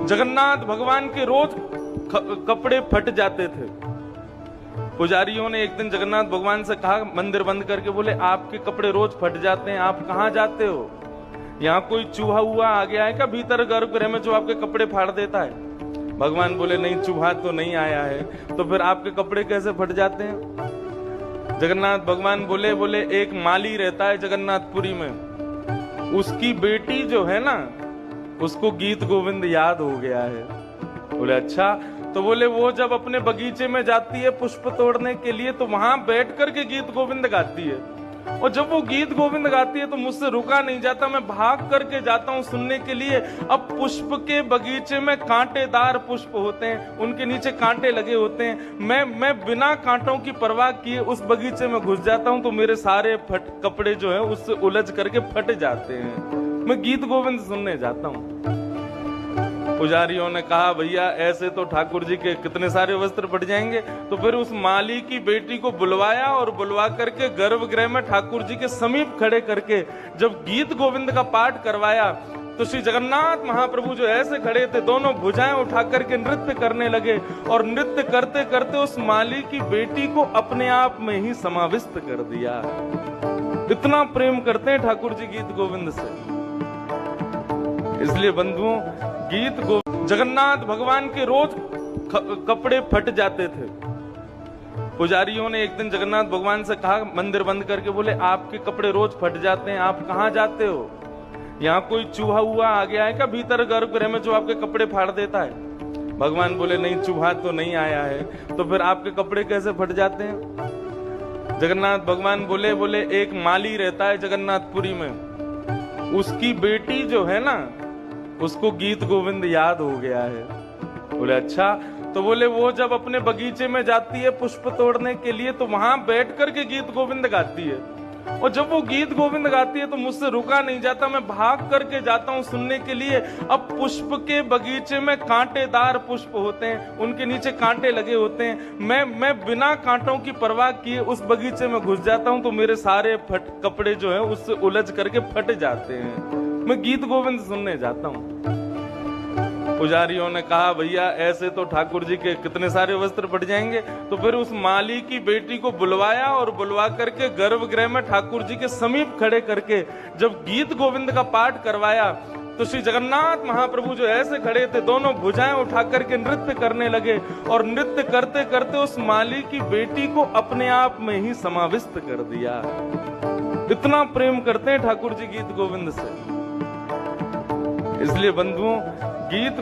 जगन्नाथ भगवान के रोज कपड़े फट जाते थे। पुजारियों ने एक दिन जगन्नाथ भगवान से कहा, मंदिर बंद करके, बोले आपके कपड़े रोज फट जाते हैं, आप कहाँ जाते हो? यहाँ कोई चूहा हुआ आ गया है क्या भीतर गर्भगृह में जो आपके कपड़े फाड़ देता है? भगवान बोले, नहीं, चूहा तो नहीं आया है। तो फिर आपके कपड़े कैसे फट जाते हैं? जगन्नाथ भगवान बोले एक माली रहता है जगन्नाथपुरी में, उसकी बेटी जो है ना, उसको गीत गोविंद याद हो गया है। बोले अच्छा। तो बोले वो जब अपने बगीचे में जाती है पुष्प तोड़ने के लिए, तो वहां बैठ करके गीत गोविंद गाती है, और जब वो गीत गोविंद गाती है तो मुझसे रुका नहीं जाता, मैं भाग करके जाता हूँ सुनने के लिए। अब पुष्प के बगीचे में कांटेदार पुष्प होते हैं, उनके नीचे कांटे लगे होते हैं। मैं बिना कांटों की परवाह किए उस बगीचे में घुस जाता हूँ, तो मेरे सारे कपड़े जो है उससे उलझ करके फट जाते हैं। मैं गीत गोविंद सुनने जाता हूँ। पुजारियों ने कहा, भैया ऐसे तो ठाकुर जी के कितने सारे वस्त्र फट जाएंगे। तो फिर उस माली की बेटी को बुलवाया, और बुलवा करके गर्भगृह में ठाकुर जी के समीप खड़े करके जब गीत गोविंद का पाठ करवाया, तो श्री जगन्नाथ महाप्रभु जो ऐसे खड़े थे, दोनों भुजाएं उठा करके नृत्य करने लगे, और नृत्य करते करते उस माली की बेटी को अपने आप में ही समाविष्ट कर दिया। इतना प्रेम करते हैं ठाकुर जी गीत गोविंद से। इसलिए बंधुओं, गीत गोविंद, जगन्नाथ भगवान के रोज कपड़े फट जाते थे। पुजारियों ने एक दिन जगन्नाथ भगवान से कहा, मंदिर बंद करके, बोले आपके कपड़े रोज फट जाते हैं, आप कहाँ जाते हो? यहाँ कोई चूहा हुआ आ गया है क्या भीतर गर्भगृह में जो आपके कपड़े फाड़ देता है? भगवान बोले, नहीं, चूहा तो नहीं आया है। तो फिर आपके कपड़े कैसे फट जाते हैं? जगन्नाथ भगवान बोले एक माली रहता है जगन्नाथपुरी में, उसकी बेटी जो है ना, उसको गीत गोविंद याद हो गया है। बोले अच्छा। तो बोले वो जब अपने बगीचे में जाती है पुष्प तोड़ने के लिए, तो वहां बैठ करके गीत गोविंद गाती है, और जब वो गीत गोविंद गाती है तो मुझसे रुका नहीं जाता, मैं भाग करके जाता हूँ सुनने के लिए। अब पुष्प के बगीचे में कांटेदार पुष्प होते हैं, उनके नीचे कांटे लगे होते हैं। मैं बिना कांटों की परवाह किए उस बगीचे में घुस जाता हूँ, तो मेरे सारे कपड़े जो है उससे उलझ करके फट जाते हैं। मैं गीत गोविंद सुनने जाता हूँ। पुजारियों ने कहा, भैया ऐसे तो ठाकुर जी के कितने सारे वस्त्र फट जाएंगे। तो फिर उस माली की बेटी को बुलवाया, और बुलवा करके गर्भगृह में ठाकुर जी के समीप खड़े करके जब गीत गोविंद का पाठ करवाया, तो श्री जगन्नाथ महाप्रभु जो ऐसे खड़े थे, दोनों भुजाएं उठा करके नृत्य करने लगे, और नृत्य करते करते उस माली की बेटी को अपने आप में ही समाविष्ट कर दिया। इतना प्रेम करते हैं ठाकुर जी गीत गोविंद से। इसलिए बंधुओं, गीत